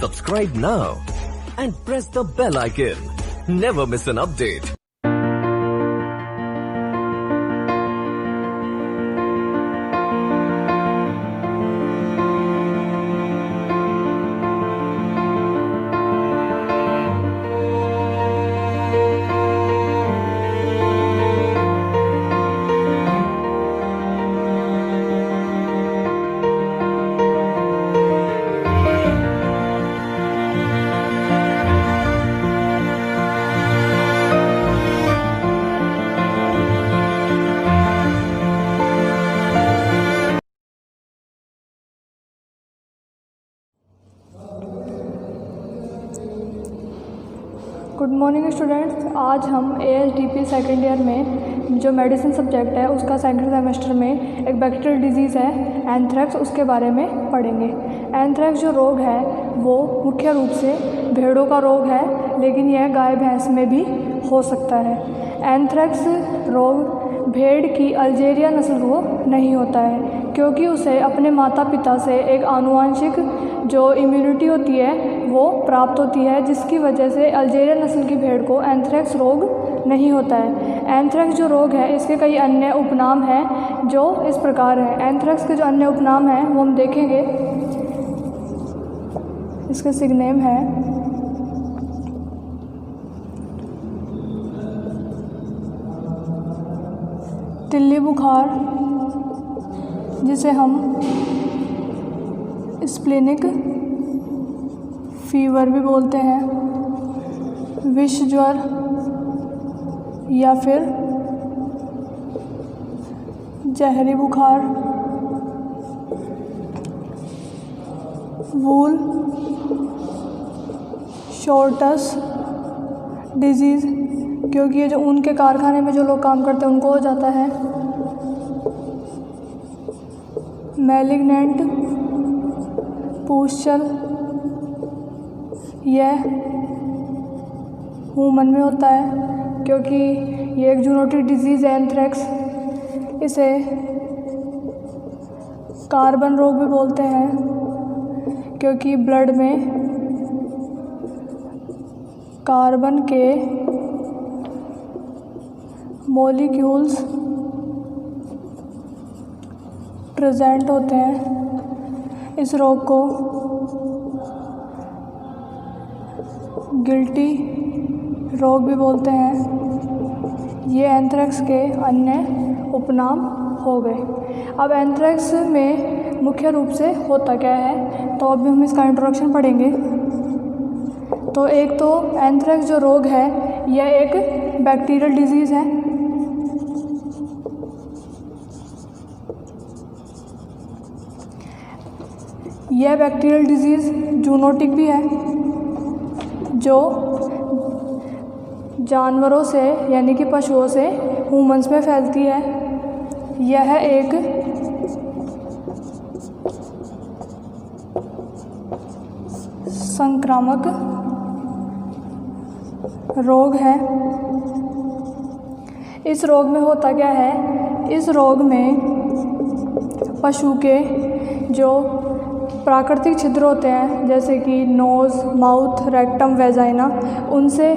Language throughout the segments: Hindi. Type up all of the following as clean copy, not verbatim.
Subscribe now and press the bell icon. Never miss an update. Good morning students. आज हम ASDP सेकेंड ईयर में जो मेडिसिन सब्जेक्ट है उसका सेकेंड सेमेस्टर में एक बैक्टीरियल डिजीज़ है एंथ्रेक्स, उसके बारे में पढ़ेंगे। एंथ्रेक्स जो रोग है वो मुख्य रूप से भेड़ों का रोग है, लेकिन यह गाय भैंस में भी हो सकता है। एंथ्रेक्स रोग भेड़ की अल्जीरिया नस्ल को नहीं होता है, क्योंकि उसे अपने माता पिता से एक आनुवंशिक जो इम्यूनिटी होती है वो प्राप्त होती है, जिसकी वजह से अल्जीरिया नस्ल की भेड़ को एंथ्रेक्स रोग नहीं होता है। एंथ्रेक्स जो रोग है इसके कई अन्य उपनाम हैं जो इस प्रकार हैं। एंथ्रेक्स के जो अन्य उपनाम हैं वो हम देखेंगे। इसके सिगनेम है तिल्ली बुखार, जिसे हम स्प्लेनिक फीवर भी बोलते हैं, विष ज्वर या फिर जहरी बुखार, वूल शॉर्टस डिजीज़, क्योंकि ये जो ऊन के कारखाने में जो लोग काम करते हैं उनको हो जाता है। मैलिग्नेंट पूछल, यह ह्यूमन में होता है, क्योंकि ये एक जूनोटिक डिजीज़ है एंथ्रेक्स। इसे कार्बन रोग भी बोलते हैं, क्योंकि ब्लड में कार्बन के मॉलिक्यूल्स प्रेजेंट होते हैं। इस रोग को गिल्टी रोग भी बोलते हैं। ये एंथ्रेक्स के अन्य उपनाम हो गए। अब एंथ्रेक्स में मुख्य रूप से होता क्या है, तो अभी हम इसका इंट्रोडक्शन पढ़ेंगे। तो एक तो एंथ्रेक्स जो रोग है यह एक बैक्टीरियल डिजीज़ है। यह बैक्टीरियल डिजीज़ जूनोटिक भी है, जो जानवरों से यानी कि पशुओं से ह्यूमन्स में फैलती है। यह एक संक्रामक रोग है। इस रोग में होता क्या है, इस रोग में पशु के जो प्राकृतिक छिद्र होते हैं, जैसे कि नोज़, माउथ, रेक्टम, वेजाइना, उनसे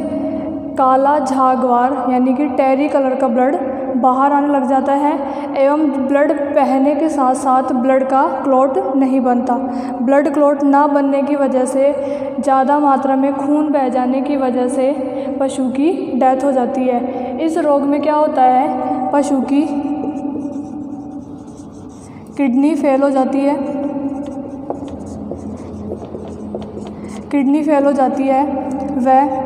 काला झागवार यानी कि टेरी कलर का ब्लड बाहर आने लग जाता है, एवं ब्लड बहने के साथ साथ ब्लड का क्लॉट नहीं बनता। ब्लड क्लॉट ना बनने की वजह से ज़्यादा मात्रा में खून बह जाने की वजह से पशु की डेथ हो जाती है। इस रोग में क्या होता है, पशु की किडनी फेल हो जाती है। किडनी फेल हो जाती है, वह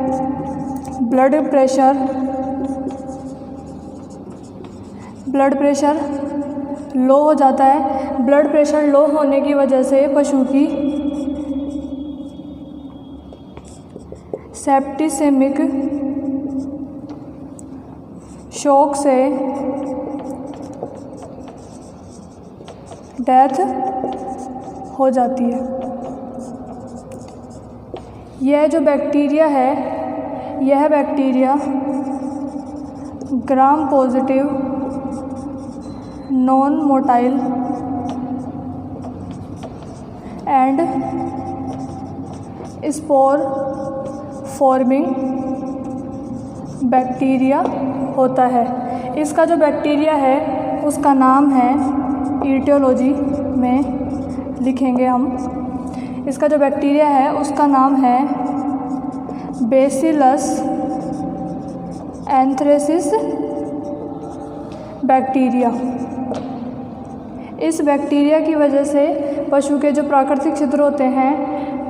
ब्लड प्रेशर लो हो जाता है। ब्लड प्रेशर लो होने की वजह से पशु की सेप्टिसेमिक शॉक से डेथ हो जाती है। यह जो बैक्टीरिया है, यह bacteria gram positive non motile and spore forming bacteria होता है। इसका जो बैक्टीरिया है उसका नाम है, ईटियोलॉजी में लिखेंगे हम, इसका जो बैक्टीरिया है उसका नाम है बेसिलस एंथ्रेसिस बैक्टीरिया। इस बैक्टीरिया की वजह से पशु के जो प्राकृतिक छिद्र होते हैं,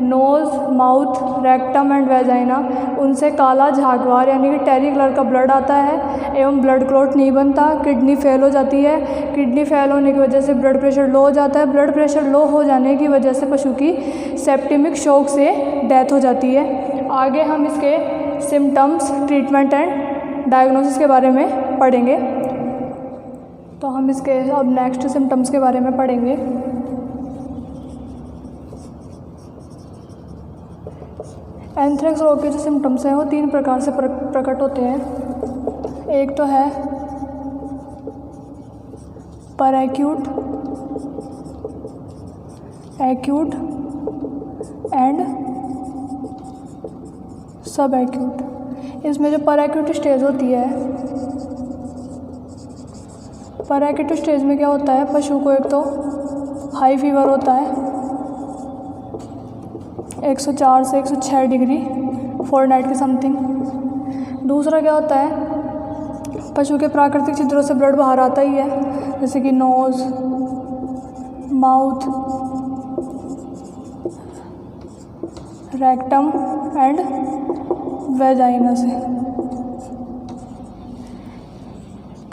nose, mouth, rectum and vagina, उनसे काला झागवार यानी कि टेरी कलर का ब्लड आता है एवं ब्लड क्लॉट नहीं बनता। किडनी फेल हो जाती है। किडनी फेल होने की वजह से ब्लड प्रेशर लो हो जाता है। ब्लड प्रेशर लो हो जाने की वजह से पशु की सेप्टिमिक शॉक से डेथ हो जाती है। आगे हम इसके सिम्टम्स, ट्रीटमेंट एंड डायग्नोसिस के बारे में पढ़ेंगे। तो हम इसके अब नेक्स्ट सिम्टम्स के बारे में पढ़ेंगे। एंथ्रेक्स रोग के जो सिम्टम्स हैं वो 3 प्रकार से प्रकट होते हैं। एक तो है परएक्यूट, एक्यूट एंड सब एक्यूट। इसमें जो परएक्यूट स्टेज होती है, परएक्यूट स्टेज में क्या होता है, पशु को एक तो हाई फीवर होता है 104 से 106 डिग्री फ़ारेनहाइट के समथिंग। दूसरा क्या होता है, पशु के प्राकृतिक छिद्रों से ब्लड बाहर आता ही है, जैसे कि nose, mouth, rectum and vagina से।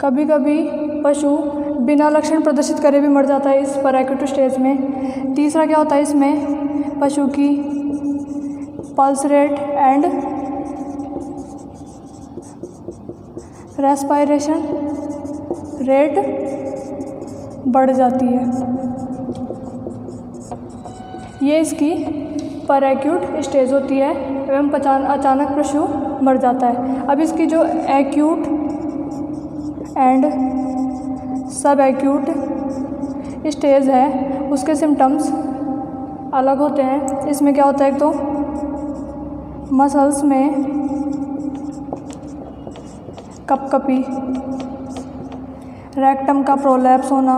कभी कभी पशु बिना लक्षण प्रदर्शित करे भी मर जाता है इस परएक्यूट स्टेज में। तीसरा क्या होता है, इसमें पशु की pulse rate and respiration rate बढ़ जाती है। ये इसकी परएक्यूट स्टेज होती है एवं अचानक पशु मर जाता है। अब इसकी जो एक्यूट एंड सब एक्यूट स्टेज है उसके सिम्टम्स अलग होते हैं। इसमें क्या होता है, एक तो मसल्स में कपकपी, रेक्टम का प्रोलैप्स होना।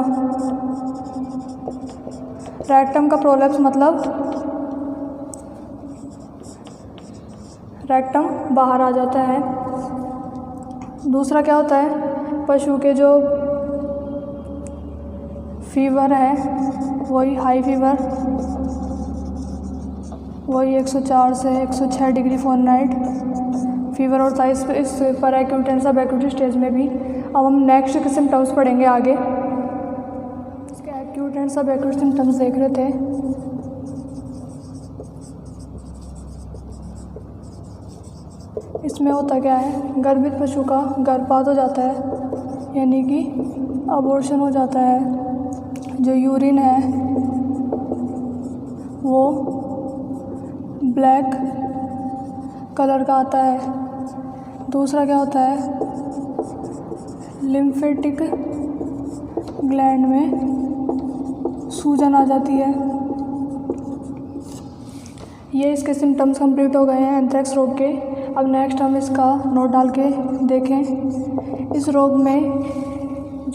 रेक्टम का प्रोलैप्स मतलब रेक्टम बाहर आ जाता है। दूसरा क्या होता है, पशु के जो फीवर है वही हाई फीवर, वही 104 से 106 डिग्री फ़ारेनहाइट फीवर होता है इस परएक्यूट एंड सब एक्यूट स्टेज में भी। अब हम नेक्स्ट के सिम्टम्स पढ़ेंगे आगे। इसके एक्यूट एंड सब एक्यूट सिम्टम्स देख रहे थे। इसमें होता क्या है, गर्भित पशु का गर्भपात हो जाता है यानी कि अबॉर्शन हो जाता है। जो यूरिन है वो ब्लैक कलर का आता है। दूसरा क्या होता है, लिम्फेटिक ग्लैंड में सूजन आ जाती है। ये इसके सिम्टम्स कंप्लीट हो गए हैं एंथ्रेक्स रोग के। अब नेक्स्ट हम इसका नोट डाल के देखें। इस रोग में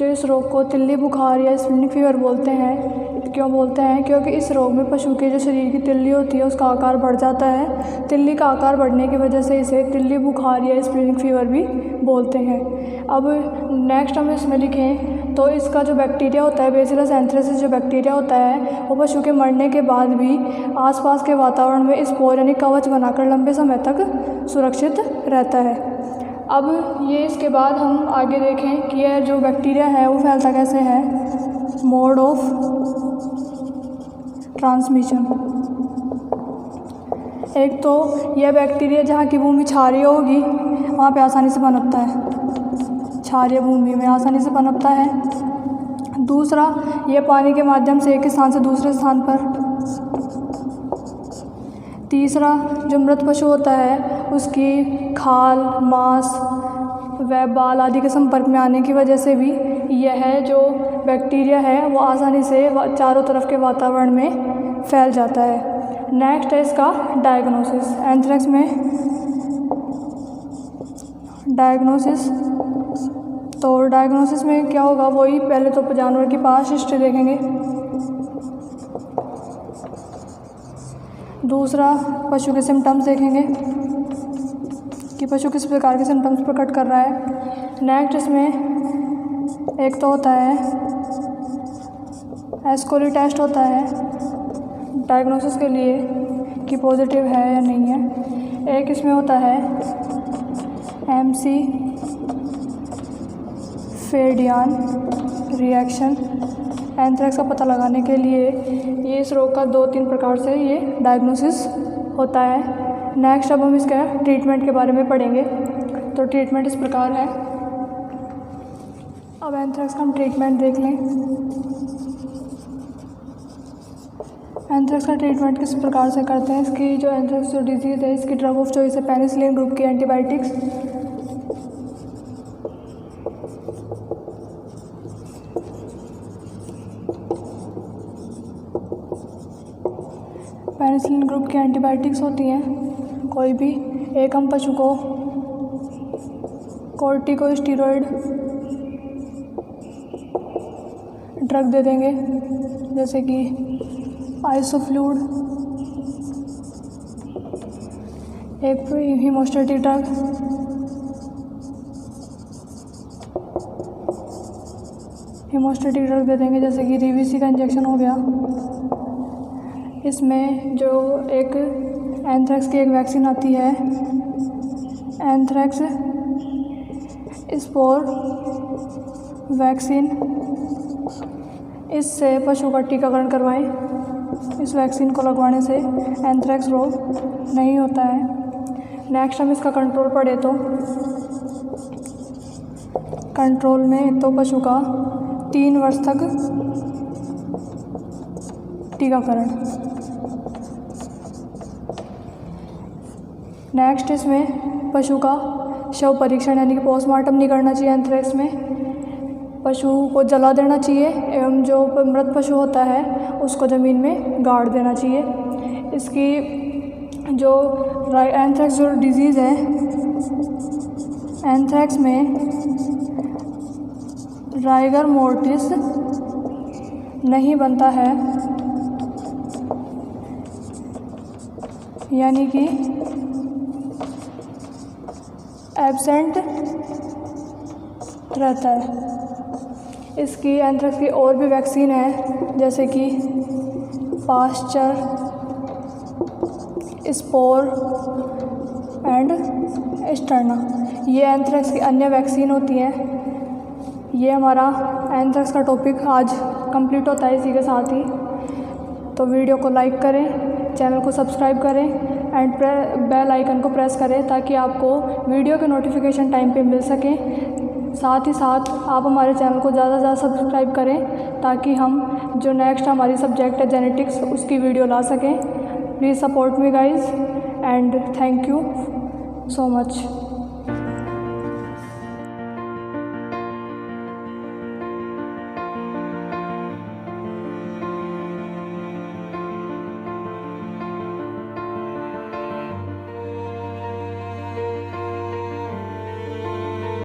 इस रोग को तिल्ली बुखार या स्प्लिनिक फीवर बोलते हैं। क्यों बोलते हैं, क्योंकि इस रोग में पशु के जो शरीर की तिल्ली होती है उसका आकार बढ़ जाता है। तिल्ली का आकार बढ़ने की वजह से इसे तिल्ली बुखार या स्प्लिनिक फीवर भी बोलते हैं। अब नेक्स्ट हम इसमें लिखें तो इसका जो बैक्टीरिया होता है, बेसिलस एंथ्रेसिस जो बैक्टीरिया होता है वो पशु के मरने के बाद भी आसपास के वातावरण में स्पोर यानी कवच बनाकर लंबे समय तक सुरक्षित रहता है। अब ये इसके बाद हम आगे देखें कि यह जो बैक्टीरिया है वो फैलता कैसे है। मोड ऑफ ट्रांसमिशन, एक तो यह बैक्टीरिया जहाँ की भूमि क्षारीय होगी वहाँ पे आसानी से पनपता है, क्षारीय भूमि में आसानी से पनपता है। दूसरा, यह पानी के माध्यम से एक स्थान से दूसरे स्थान पर। तीसरा, जो मृत पशु होता है उसकी खाल, मांस व बाल आदि के संपर्क में आने की वजह से भी यह जो बैक्टीरिया है वो आसानी से चारों तरफ के वातावरण में फैल जाता है। नेक्स्ट है इसका डायग्नोसिस। एंथ्रेक्स में डायग्नोसिस, तो डायग्नोसिस में क्या होगा, वही पहले तो जानवर की पास्ट हिस्ट्री देखेंगे। दूसरा पशु के सिम्टम्स देखेंगे कि पशु किस प्रकार के सिम्टम्स प्रकट कर रहा है। नेक्स्ट इसमें एक तो होता है एस्कोली टेस्ट होता है डायग्नोसिस के लिए कि पॉजिटिव है या नहीं है। एक इसमें होता है MC फेडियान रिएक्शन। एंथ्रेक्स का पता लगाने के लिए ये इस रोग का 2-3 प्रकार से ये डायग्नोसिस होता है। नेक्स्ट अब हम इसका ट्रीटमेंट के बारे में पढ़ेंगे। तो ट्रीटमेंट इस प्रकार है। अब एंथ्रेक्स का हम ट्रीटमेंट देख लें। एंथ्रेक्स का ट्रीटमेंट किस प्रकार से करते हैं। इसकी जो एंथ्रेक्स जो डिजीज़ है, इसकी ड्रग ऑफ चॉइस है पेनिसिलिन ग्रुप की एंटीबायोटिक्स। पेनिसिलिन ग्रुप की एंटीबायोटिक्स होती हैं। कोई भी एक हम पशु को कॉर्टिकोस्टेरॉइड ड्रग दे देंगे, जैसे कि आइसोफ्लूड, एक हीमोस्टैटिक ड्रग, दे देंगे जैसे कि DVC का इंजेक्शन हो गया। इसमें जो एक एंथ्रेक्स की एक वैक्सीन आती है, एंथ्रेक्स स्पोर वैक्सीन, इससे पशु का टीकाकरण करवाएं। इस वैक्सीन को लगवाने से एंथ्रेक्स रोग नहीं होता है। नेक्स्ट हम इसका कंट्रोल पढ़े तो कंट्रोल में तो पशु का 3 वर्ष तक टीकाकरण। नेक्स्ट इसमें पशु का शव परीक्षण यानी कि पोस्टमार्टम नहीं करना चाहिए। एंथ्रेक्स में पशु को जला देना चाहिए एवं जो मृत पशु होता है उसको ज़मीन में गाड़ देना चाहिए। इसकी जो एंथ्रेक्स जो डिजीज़ है, एंथ्रेक्स में राइगर मोर्टिस नहीं बनता है, यानी कि एब्सेंट रहता है। इसकी एंथ्रेक्स की और भी वैक्सीन है, जैसे कि पास्चर, स्पोर एंड स्टर्ना। ये एंथ्रेक्स की अन्य वैक्सीन होती हैं। ये हमारा एंथ्रेक्स का टॉपिक आज कंप्लीट होता है इसी के साथ ही। तो वीडियो को लाइक करें, चैनल को सब्सक्राइब करें एंड बेल आइकन को प्रेस करें ताकि आपको वीडियो के नोटिफिकेशन टाइम पे मिल सकें। साथ ही साथ आप हमारे चैनल को ज़्यादा से ज़्यादा सब्सक्राइब करें ताकि हम जो नेक्स्ट हमारी सब्जेक्ट है जेनेटिक्स उसकी वीडियो ला सकें। Please support me guys and thank you so much.